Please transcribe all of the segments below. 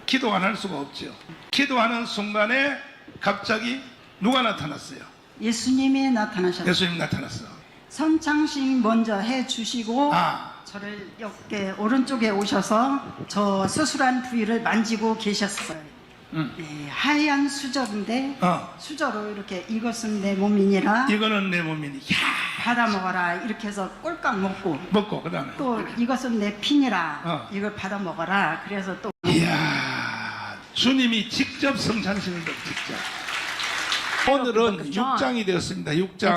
기도 안 할 수가 없죠. 기도하는 순간에 갑자기 누가 나타났어요? 예수님이 나타나셨어요. 예수님 나타났어. 선창식 먼저 해주시고 저를 이렇게 오른쪽에 오셔서 저 수술한 부위를 만지고 계셨어요. 네, 하얀 수저인데 수저로 이렇게 이것은 내 몸이니라 이거는 내 몸이니 받아 먹어라 이렇게 해서 꼴깍 먹고 그다음에 또 이것은 내 피니라 이걸 받아 먹어라. 그래서 또 이야, 주님이 직접 성찬식을 직접. 오늘은 6장이 되었습니다. 6장.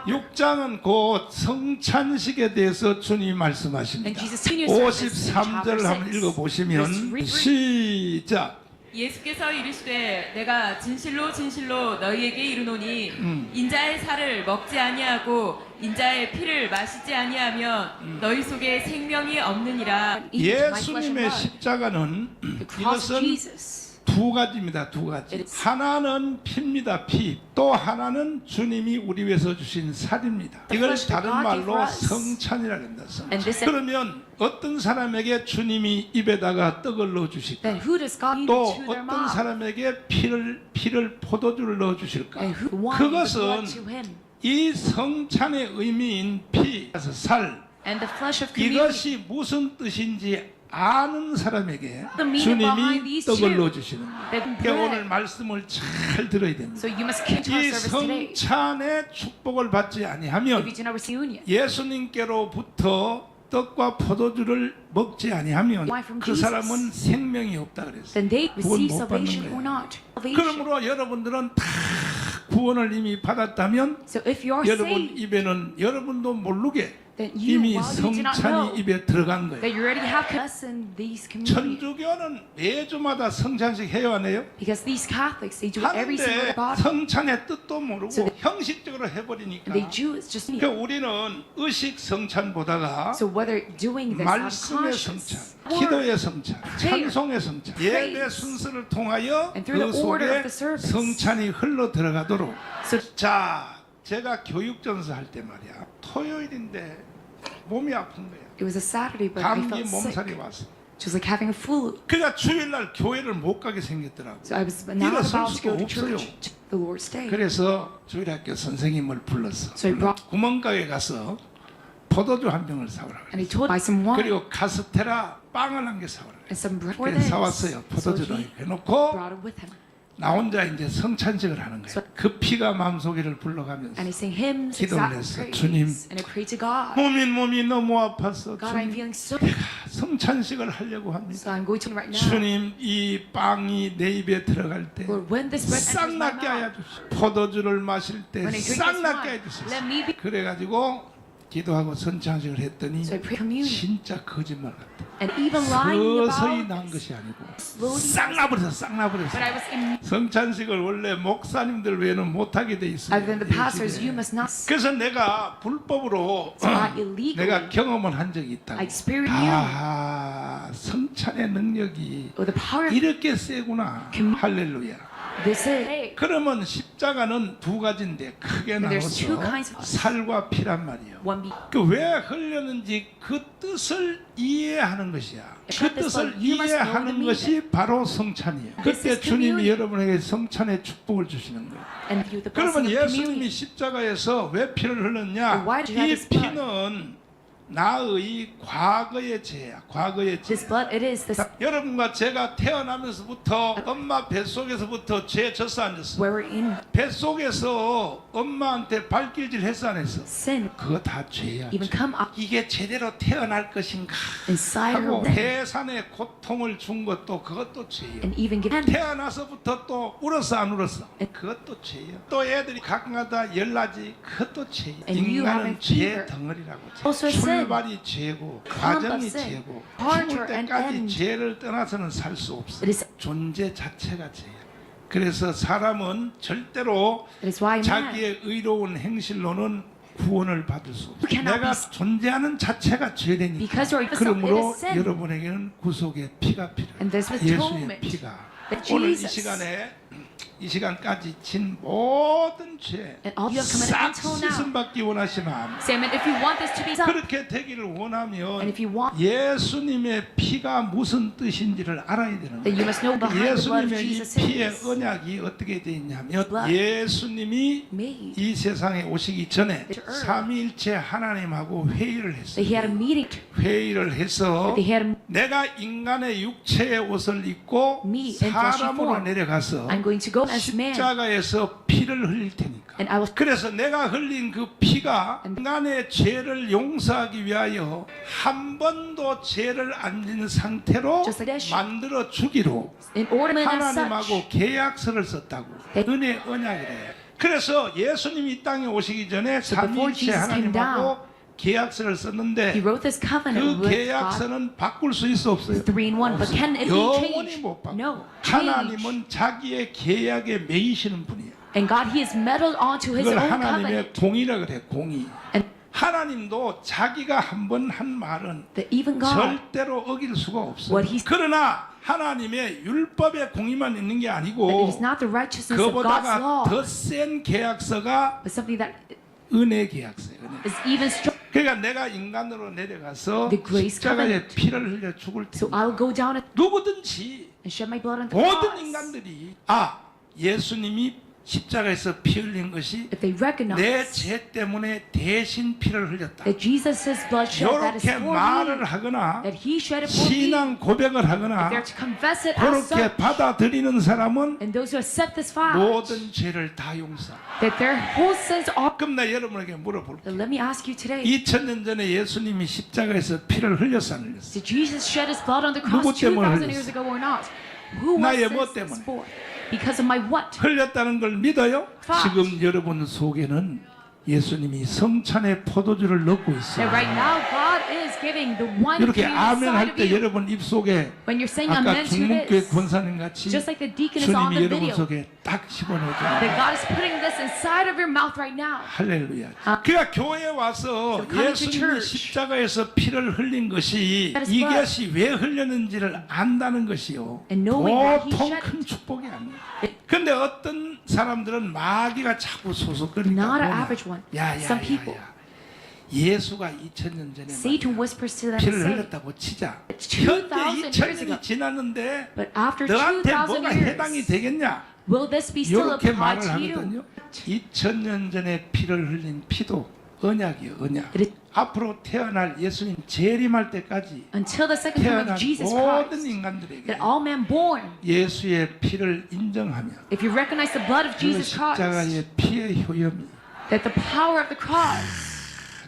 6장은 곧 성찬식에 대해서 주님이 말씀하십니다. 53절 한번 읽어보시면 시작. 예수께서 이르시되 내가 진실로 진실로 너희에게 이르노니 인자의 살을 먹지 아니하고 인자의 피를 마시지 아니하면 너희 속에 생명이 없느니라. 예수님의 십자가는 이것은 두 가지입니다. 두 가지. 하나는 피입니다. 피. 또 하나는 주님이 우리 위해서 주신 살입니다. 이걸 다른 말로 성찬이라고 합니다. 성찬. 그러면 어떤 사람에게 주님이 입에다가 떡을 넣어 주실까? 또 어떤 사람에게 피를 포도주를 넣어 주실까? 그것은 이 성찬의 의미인 피, 살, 이것이 무슨 뜻인지 아는 사람에게 주님이 떡을 넣어주시는 거예요. 그러니까 오늘 말씀을 잘 들어야 됩니다. 이 성찬의 축복을 받지 아니하면 예수님께로부터 떡과 포도주를 먹지 아니하면 그 사람은 생명이 없다 그랬어요. 구원 못 받는 거예요. 그러므로 여러분들은 다 구원을 이미 받았다면 여러분 입에는 여러분도 모르게 이미 성찬이 입에 들어간 거예요. 천주교는 매주마다 성찬식 해요 안 해요? 하는데 성찬의 뜻도 모르고 형식적으로 해버리니까 그러니까 우리는 의식 성찬보다가 말씀의 성찬, 기도의 성찬, 찬송의 성찬, 예배 순서를 통하여 그 속에 성찬이 흘러 들어가도록. 자, 제가 교육전서 할 때 말이야, 토요일인데 몸이 아픈 거야. 감기 몸살이 왔어. 그러니까 주일날 교회를 못 가게 생겼더라고. 일어설 수가 없어요. 그래서 주일학교 선생님을 불렀어. 구멍가게 가서 포도주 한 병을 사오라 그랬어. 그리고 카스테라 빵을 한 개 사오라 그랬어. 그래서 사왔어요. 포도주를 해놓고 나 혼자 이제 성찬식을 하는 거예요. 그 피가 마음속에를 불러가면서 기도를 했어. 주님, 몸이 너무 아파서 주님, 내가 성찬식을 하려고 합니다. 주님, 이 빵이 내 입에 들어갈 때 싹 낫게 하여 주시오. 포도주를 마실 때 싹 낫게 해 주시오. 그래가지고 기도하고 성찬식을 했더니 진짜 거짓말 같아. 서서히 난 것이 아니고 싹 나버렸어. 싹 나버렸어. 성찬식을 원래 목사님들 외에는 못하게 돼 있어요. 그래서 내가 불법으로 내가 경험을 한 적이 있다고. 성찬의 능력이 이렇게 세구나. 할렐루야. 그러면 십자가는 두 가지인데 크게 나눠서 살과 피란 말이에요. 그 왜 흘렸는지 그 뜻을 이해하는 것이야. 그 뜻을 이해하는 것이 바로 성찬이에요. 그때 주님이 여러분에게 성찬의 축복을 주시는 거예요. 그러면 예수님이 십자가에서 왜 피를 흘렸냐? 이 피는 나의 과거의 죄야. 과거의 죄. 여러분과 제가 태어나면서부터 엄마 뱃속에서부터 죄 졌어 안 졌어? 뱃속에서 엄마한테 발길질 했어 안 했어? 그거 다 죄야. 이게 제대로 태어날 것인가 하고 해산의 고통을 준 것도 그것도 죄야. 태어나서부터 또 울었어 안 울었어? 그것도 죄야. 또 애들이 가끔가다 열나지 그것도 죄야. 인간은 죄 덩어리라고. 출발이 죄고 과정이 죄고 죽을 때까지 죄를 떠나서는 살 수 없어. 존재 자체가 죄야. 그래서 사람은 절대로 자기의 의로운 행실로는 구원을 받을 수 없어. 내가 존재하는 자체가 죄되니까. 그러므로 여러분에게는 구속의 피가 필요해. 예수의 피가 that 오늘 이 Jesus 이 시간까지 진 모든 죄 and all you have committed 싹 until now. 씻음받기 원하시면 Samuel, if you want this to be done, 그렇게 되기를 and 원하면 if you want 예수님의 피가 무슨 뜻인지를 알아야 되는 that you 거예요. must know behind the blood of 예수님의 이 Jesus 피의 is 언약이 어떻게 되어 있냐면 blood 예수님이 made. 이 세상에 오시기 전에 The earth. 삼위일체 하나님하고 회의를 That he 했어요. had a meeting. 회의를 해서 That they had a, 내가 인간의 육체의 옷을 입고 Me in fleshy 사람으로 form. 내려가서 I'm going to go as man, 십자가에서 피를 흘릴 테니까. and I will. 그래서 내가 흘린 그 피가 And- 인간의 죄를 용서하기 위하여 한 번도 죄를 안 지는 상태로 Just like that. 만들어 주기로 In order as such, 하나님하고 계약서를 썼다고. that- 은혜 언약이래요. 그래서 예수님이 이 땅에 오시기 전에 So before 삼위일체 Jesus came 하나님하고 계약서를 he 썼는데 wrote this covenant 그 with God. 계약서는 바꿀 수 있어 없어요? 3-in-1, but can it be 영원히 changed? 못 바꿔. No. Change. 하나님은 자기의 계약에 매이시는 분이에요. And God, He is meddled onto His 그걸 own 하나님의 covenant. 공의라 그래. 공의. And 하나님도 자기가 한 번 한 말은 that even God, 절대로 어길 수가 없어요. What he- 그러나 하나님의 율법의 공의만 있는 게 that it 아니고 is not the righteousness of God's 그보다가 law, 더 센 계약서가 but something that 은혜 계약서예요. 은혜. is even stronger. 그러니까 내가 인간으로 내려가서 The grace 십자가에 covenant. 피를 흘려 죽을 때 So I will go down 누구든지 and shed my blood on the 모든 cross. 인간들이 예수님이 십자가에서 피 흘린 것이 If they 내 recognize 죄 때문에 대신 피를 흘렸다. that Jesus' blood shed, that is 이렇게 for 말을 me, 하거나 that He shed it for me, 신앙 고백을 하거나 they're to confess it as 그렇게 such, 받아들이는 사람은 and those who accept this fact, 모든 죄를 다 용서. that their whole sins are. 그럼 나 여러분에게 물어볼게. Let me ask you today, 2000년 전에 예수님이 십자가에서 피를 흘렸어 안 흘렸어? did Jesus shed His blood on the 누구 cross 때문에 2,000 years ago or not? Who was 나의 뭐 this 때문에? for? Because of my what? 흘렸다는 걸 믿어요? Fact. 지금 여러분 속에는 예수님이 성찬의 포도주를 넣고 있어요. That right now God is giving the wine of 이렇게 communion 아멘 inside 할 of 때 you. 여러분 입속에 When you're saying 아까 amen to 중문교회 this, 권사님 같이 just like the deacon is on 주님이 the 여러분 video, 속에 딱 집어넣어줘요. that God is putting this inside of your mouth right now. 할렐루야. 아. 그러니까 교회에 와서 So coming to 예수님이 church. 십자가에서 피를 흘린 것이 That is blood. 이것이 왜 흘렸는지를 안다는 것이요. And knowing that he 보통 shed 큰 축복이 아니에요. It- 근데 어떤 사람들은 마귀가 자꾸 소속거리니까 Not an 뭐냐. average one. 야야야야. Some people. 예수가 2000년 전에 Satan 말이야. whispers to them 피를 and say, 흘렸다고 치자. 2000 현재 years ago. 2000년이 지났는데 but after 너한테 2,000 뭐가 해당이 years, 되겠냐? will this be still 이렇게 applied 말을 to you? 하거든요. 2000년 전에 피를 흘린 피도 언약이요, 언약. It is- 앞으로 태어날 예수님 재림할 때까지 Until the second coming 태어난 of Jesus 모든 Christ, 인간들에게 that all men born, 예수의 피를 인정하며 if you recognize the blood of 그 Jesus Christ, 십자가의 피의 효염이 that the power of the cross,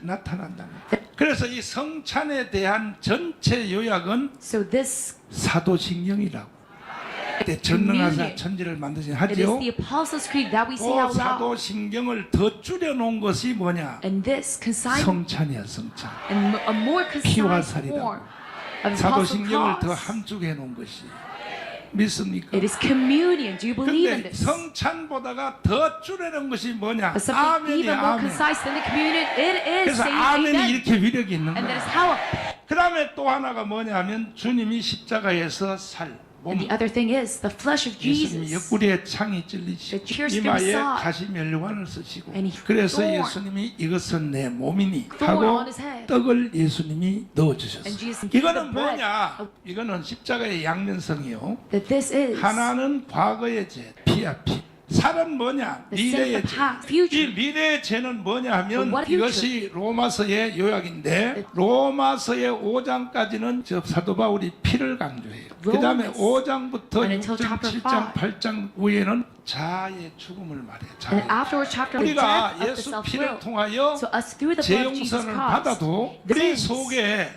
나타난다는 거예요. 그래서 이 성찬에 대한 전체 요약은 so this, 사도신경이라고. 그때 전능하사 천지를 만드신 it is 하죠. the Apostles' Creed that we say 그 out loud. 사도신경을 더 줄여놓은 것이 뭐냐? And this concise 성찬이야, 성찬. and a more 피와 concise 살이다. form of the Apostle 사도신경을 더 cross. 함축해 놓은 것이 믿습니까? It is communion. Do you believe in 근데 this? 성찬보다가 더 줄여놓은 것이 뭐냐? But something 아멘이야, even more 아멘. concise than the communion. It is 그래서 saying 아멘이 amen. 이렇게 위력이 있는 And that 거야. is how. 그 다음에 또 하나가 뭐냐면 주님이 십자가에서 살, 몸, And the other thing is the flesh of 예수님이 Jesus. 옆구리에 창이 찔리시고 The pierced 이마에 himself. 가시면류관을 쓰시고 And he 그래서 thorn. 예수님이 이것은 내 몸이니 Thorn 하고 on his head. 떡을 예수님이 넣어주셨어요. And Jesus gave 이거는 the bread. 뭐냐? 이거는 십자가의 양면성이요. That this is 하나는 과거의 죄, 피야 피. 살은 뭐냐? the sin 미래의 of the 죄. past, 이 future. 미래의 죄는 뭐냐 하면 So what future? 이것이 로마서의 요약인데 로마서의 5장까지는 저 사도 바울이 피를 강조해요. 그 다음에 Romans. 5장부터 And until 6장, chapter 7장, 5. 8장 후에는 자아의 죽음을 말해요. And 자아의. afterwards, chapter the 우리가 death of the 예수 self-will. 피를 통하여 So us through the blood of Jesus 재용선을 Christ, 받아도 the 우리 sins. 속에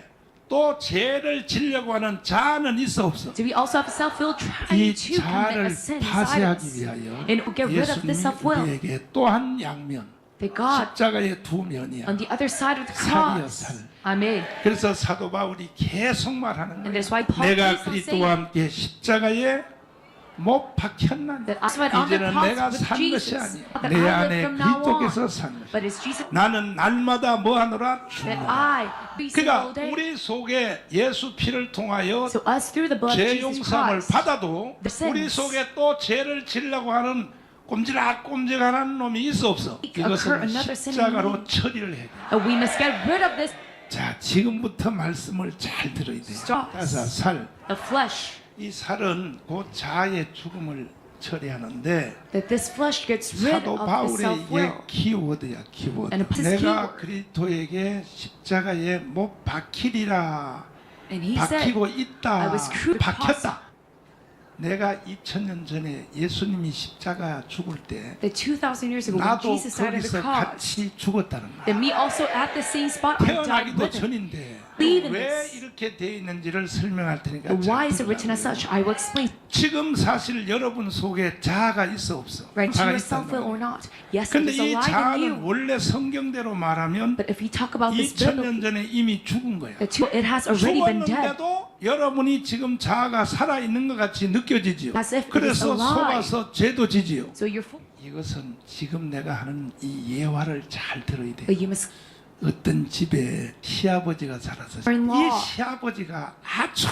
또 죄를 지려고 하는 자아는 있어 없어? Do we also have self-will 이 trying to commit a 자아를 sin inside 파쇄하기 us? 위하여 And get rid of the 예수님이 self-will. 우리에게 또한 양면 That God, 십자가의 두 면이야. on the other side of the 살이여, cross, 살. Amen. 그래서 사도 바울이 계속 말하는 And 거예요. that's why Paul 내가 keeps on 그리스도와 saying, 함께 십자가에 못 박혔나니 That I sweat on the 이제는 cross 내가 with 산 것이 Jesus. 아니야 That 내 I live 안에 from now 그리스도께서 on. 산 것이야 But it's Jesus. 나는 날마다 뭐하노라 That 죽노라 I be 그러니까 single day. 우리 속에 예수 피를 통하여 So us through the blood of 죄 Jesus 용서를 Christ. 받아도 the sins. 우리 속에 또 죄를 지려고 하는 꼼지락꼼지락한 놈이 있어 없어 이것은 another sin in 십자가로 me. 처리를 해야 돼. We must get rid of this. 자 지금부터 말씀을 잘 들어야 돼. Stop. 따서 살. The flesh. 이 살은 곧 자아의 죽음을 처리하는데 That this flesh gets rid 사도 of the 바울의 이게 self-will. 키워드야 키워드. And this is 내가 keyword. 그리스도에게 십자가에 못 박히리라 And he said, 박히고 I 있다 was crucified. 박혔다. 내가 2000년 전에 예수님이 십자가 죽을 때 that 2,000 years ago when 나도 Jesus died on the 거기서 cross, 같이 죽었다는 거야. that me also at the same spot I died 태어나기도 with him. 전인데 Believe in 왜 this. 이렇게 되어 있는지를 설명할 테니까 But why is it 잘 written as 들으라고요. such? I will explain. 지금 사실 여러분 속에 자아가 있어 없어? Right? 자아가 You 있단 self-will or 말이야. not. Yes, it 근데 is 이 alive in 자아는 you. 원래 성경대로 말하면 But if we talk about this 2000년 biblically, 전에 이미 죽은 거야. it has already been dead. 죽었는데도 여러분이 지금 자아가 살아있는 것 같이 느껴지지요. As if it is 그래서 alive. 속아서 죄도 지지요. So you're full. 이것은 지금 내가 하는 이 예화를 잘 들어야 돼. But you must. 어떤 집에 시아버지가 살았어요. 이 In-law. 시아버지가 아주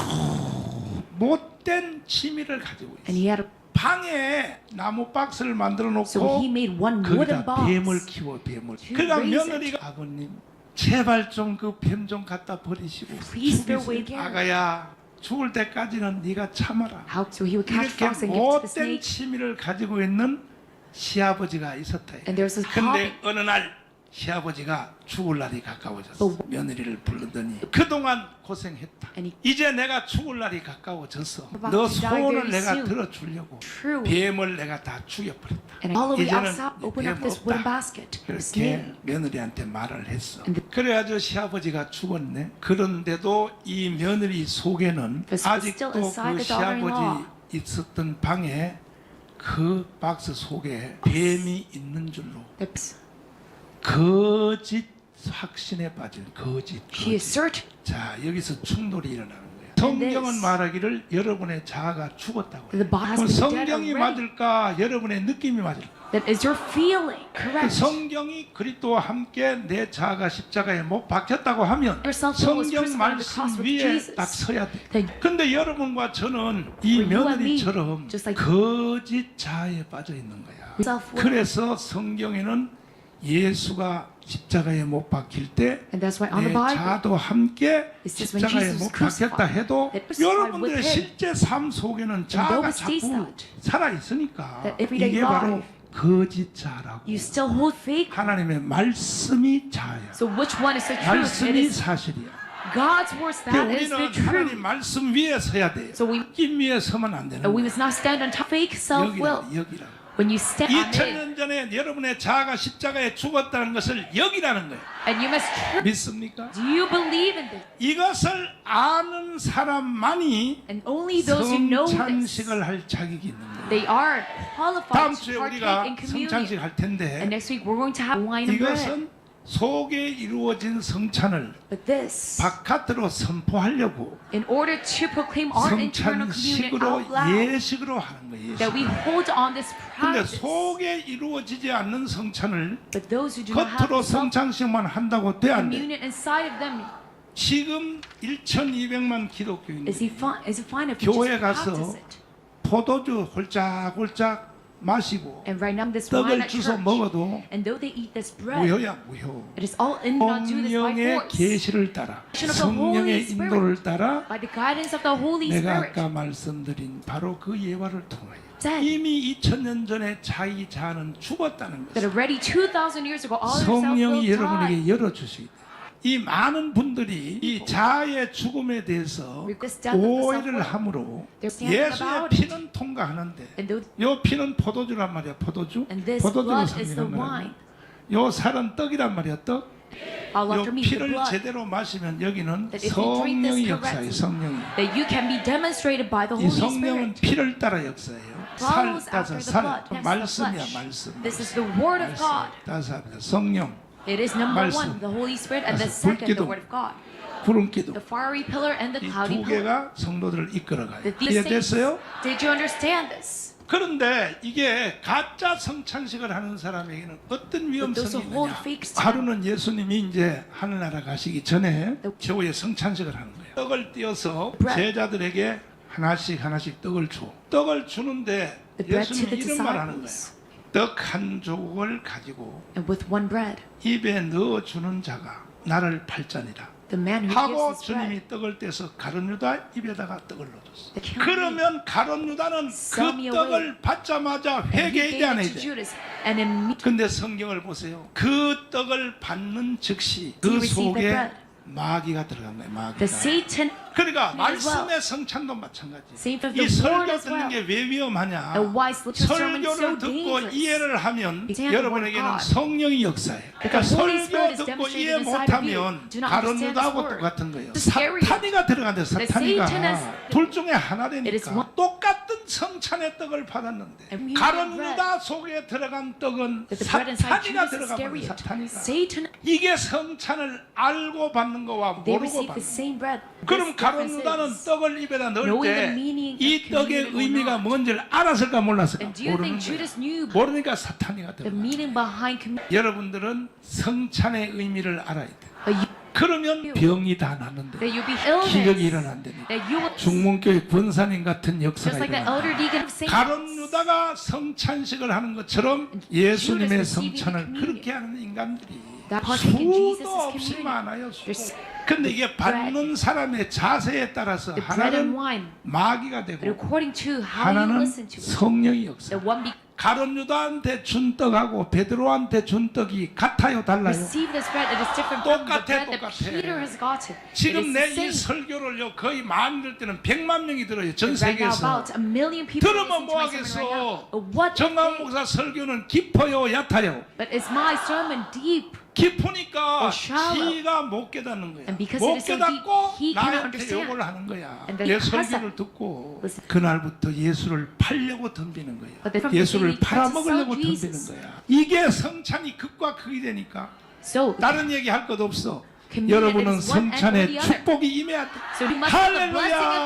못된 취미를 가지고 And 있어요. he had a. 방에 나무 박스를 만들어 So he 놓고 made one wooden 거기다 뱀을 box. 키워 뱀을. To 그러니까 raise it. 며느리가 아버님 제발 좀 그 뱀 좀 갖다 버리시고 Please throw away 죽이세요. again. 아가야 죽을 때까지는 네가 참아라. How? So he would catch 이렇게 frogs and give it to the 못된 snake. 취미를 가지고 있는 시아버지가 있었다. And there was this 근데 hobby. 어느 날 시아버지가 죽을 날이 가까워졌어. But- 며느리를 부르더니 그동안 고생했다. And he- 이제 내가 죽을 날이 가까워졌어. About 너 to die 소원을 very 내가 soon. 들어주려고 True. 뱀을 내가 다 죽여버렸다. And all the way 이제는 outside, open 뱀 up this wooden 없다. basket. The 그렇게 snake. 며느리한테 말을 했어. And the- 그래가지고 시아버지가 죽었네. 그런데도 이 며느리 속에는 But 아직도 still inside 그 the daughter-in-law. 시아버지 있었던 방에 그 박스 속에 뱀이 있는 줄로 That's- 거짓 확신에 빠진 거짓. He is certain. 자 여기서 충돌이 일어나는 거예요. And 성경은 this- 말하기를 여러분의 자아가 죽었다고. The body has 그럼 been dead 성경이 already. 맞을까? 여러분의 느낌이 맞을까? That is your feeling. 그 Correct. 성경이 그리스도와 함께 내 자아가 십자가에 못 박혔다고 하면 Yourself was 성경 crucified on the 말씀 cross with 위에 Jesus. 딱 서야 돼. Then- 근데 여러분과 저는 이 For you and me, 며느리처럼 just like- 거짓 자아에 빠져 있는 거야. Self-will. 그래서 성경에는 예수가 십자가에 못 박힐 때 And that's why on 내 the Bible, 자도 함께 it says when 십자가에 Jesus 못 was crucified, 박혔다 해도 that crucified 여러분들의 with him. 실제 삶 속에는 자아가 though it stays 자꾸 that, 살아 있으니까 that everyday 이게 바로 life, 거짓 자라고. you still hold fake. 하나님의 말씀이 자야. So which one is the truth? It 말씀이 is 사실이야. God's words. 그러니까 That is the 우리는 하나님 truth. 말씀 위에 서야 돼요. So we 임 위에 서면 안 되는 we 거야. must not stand on top fake self-will. 여기라. When you stand on it, 2000년 전에 여러분의 자아가 십자가에 죽었다는 것을 여기라는 거예요. and you must. 믿습니까? Do you believe in this? 이것을 아는 사람만이 And only those who know this, 성찬식을 할 자격이 있는 거예요. they are 다음 qualified 주에 to partake 우리가 in communion. 성찬식 할 텐데 And next week we're going to have wine and bread. 이것은 속에 이루어진 성찬을 But this, 바깥으로 선포하려고 in order to proclaim our internal communion 성찬식으로 out loud, 예식으로 하는 거예요. that we hold on this 근데 practice. 속에 이루어지지 않는 성찬을 But those who do not have 겉으로 the 성찬식만 한다고 돼 안 돼. communion inside of them, 지금 1,200만 is 기독교인들이 it fine if we 교회 just 가서 practice it? 포도주 홀짝홀짝 마시고 And right now this wine 떡을 at 주워 church, 먹어도 and though they eat this bread, 무효야 무효. it is all in not do this by 성령의 force, 계시를 따라 of the Holy 성령의 Spirit. 인도를 따라 by the guidance of the Holy 내가 Spirit. 아까 말씀드린 바로 그 예화를 통하여 That- 이미 2000년 전에 자기 자아는 죽었다는 That 것을 already 2,000 years ago, all yourself 성령이 will die. 여러분에게 열어주시기 이 많은 분들이 이 자아의 죽음에 대해서 오해를 함으로 예수의 피는 통과하는데 And though, 요 피는 포도주란 말이야 포도주 and this 포도주로 blood is the 삼기는 거야 wine. 요 살은 떡이란 말이야 떡 I'll 요 after me the 피를 blood. 제대로 마시면 여기는 That if you drink this 성령이 역사예요 correctly, 성령이 That you can be demonstrated by the 이 Holy 성령은 Spirit. 피를 따라 역사예요 살 Follows 따서 after the 살 blood. Yes, the 말씀이야 flesh. 말씀 This is the Word of God. 따서 합니다 성령 It is number 말씀. one, the Holy Spirit, and the 그래서 second, the 불기둥. Word of God. 구름 기둥. The fiery pillar and the 이 cloudy 두 pillar. 개가 성도들을 이끌어가요. That these saints, 이해됐어요? did you understand this? 그런데 이게 가짜 성찬식을 하는 사람에게는 어떤 위험성이 those who hold 있느냐? fakes 하루는 예수님이 이제 하늘나라 가시기 전에 교회 성찬식을 하는 거예요. 떡을 띄어서 제자들에게 하나씩 하나씩 떡을 줘. 떡을 주는데 The bread to 예수님이 the 이런 말 하는 거예요. disciples. 떡 한 조각을 가지고 And with one bread, 입에 넣어주는 자가 나를 팔자니라 the man who 하고 gives his bread, 주님이 떡을 떼서 가룟 유다 입에다가 떡을 넣어줬어요. the king 그러면 가룟 유다는 Sell 그 me 떡을 받자마자 and he 회개해야 gave 안 it 해야 to 돼. Judas. And immediately 근데 성경을 보세요. 그 떡을 받는 즉시 he 그 received the 속에 bread. 마귀가 들어간 거예요. 마귀가. The Satan, 그러니까 as well. 말씀의 성찬도 마찬가지. same of 이 the word 설교 as 듣는 well. 게 왜 위험하냐? The wise little sermon is so 설교를 듣고 dangerous. 이해를 하면 Example 여러분에게는 of God. 성령이 역사해요. 그러니까 The Holy Spirit is 설교 듣고 이해 demonstrated inside of you. 못하면 Do not 가론 understand 유다하고 this word. 똑같은 거예요. The scary 사탄이가 들어간대. The 사탄이가 Satan has- 둘 중에 하나 It is 되니까 one- 똑같은 성찬의 떡을 받았는데 And we 가론 read 유다 속에 들어간 떡은 that the bread inside 사탄이가 Judas 들어가 버려. Iscariot, 사탄이가. Satan, 이게 성찬을 알고 받는 거와 they 모르고 receive 받는 the 거. same bread. 그럼 This 가론 difference 유다는 is, 떡을 입에다 넣을 knowing the 때 meaning 이 of 떡의 communion or 의미가 not. 뭔지를 알았을까 몰랐을까? And do you 모르는 think 거예요. Judas knew 모르니까 사탄이가 the 들어가. meaning behind communion? 여러분들은 성찬의 의미를 알아야 돼. But you, 그러면 병이 다 낫는데 that you'll be 기적이 illness. 일어난다니까. That you will, 중문교회 권사님 같은 역사가 just like the 일어난다. elder deacon of Saint. 가론 유다가 성찬식을 하는 것처럼 예수님의 Judas receiving 성찬을 the communion. 그렇게 하는 인간들이 That partaking in 수도 Jesus' 없이 communion. 많아요. There's 근데 이게 받는 사람의 자세에 따라서 the bread and 하나는 wine, 마귀가 but 되고 according to how you 하나는 listen to it. 성령이 역사. The one 가론 유다한테 준 떡하고 베드로한테 준 떡이 같아요, 달라요? receive this bread, it is different from the 똑같아, bread that 똑같아. Peter has gotten. It 지금 is 내 the 이 same. 설교를요 거의 많이 들 때는 100만 명이 들어요 전 Right now, 세계에서. about 1 million people 들으면 listen to 뭐 my sermon right now. 하겠어? But what if 정강 they, 목사 설교는 깊어요, 얕아요? but is my sermon deep? 깊으니까 Or shallow. 지가 못 깨닫는 거야. And because 못 it is so 깨닫고 deep, he cannot 나한테 understand. 욕을 하는 거야. And 내 because 설교를 듣고 Listen. 그날부터 예수를 팔려고 덤비는 거야. But then from the 예수를 day he tried to 팔아먹으려고 sell 덤비는 Jesus. 거야. 이게 성찬이 극과 극이 되니까 So, 다른 얘기 할 것 없어. Communion 여러분은 is one end or 성찬의 the other. 축복이 임해야 돼. So you must have the blessing 할렐루야.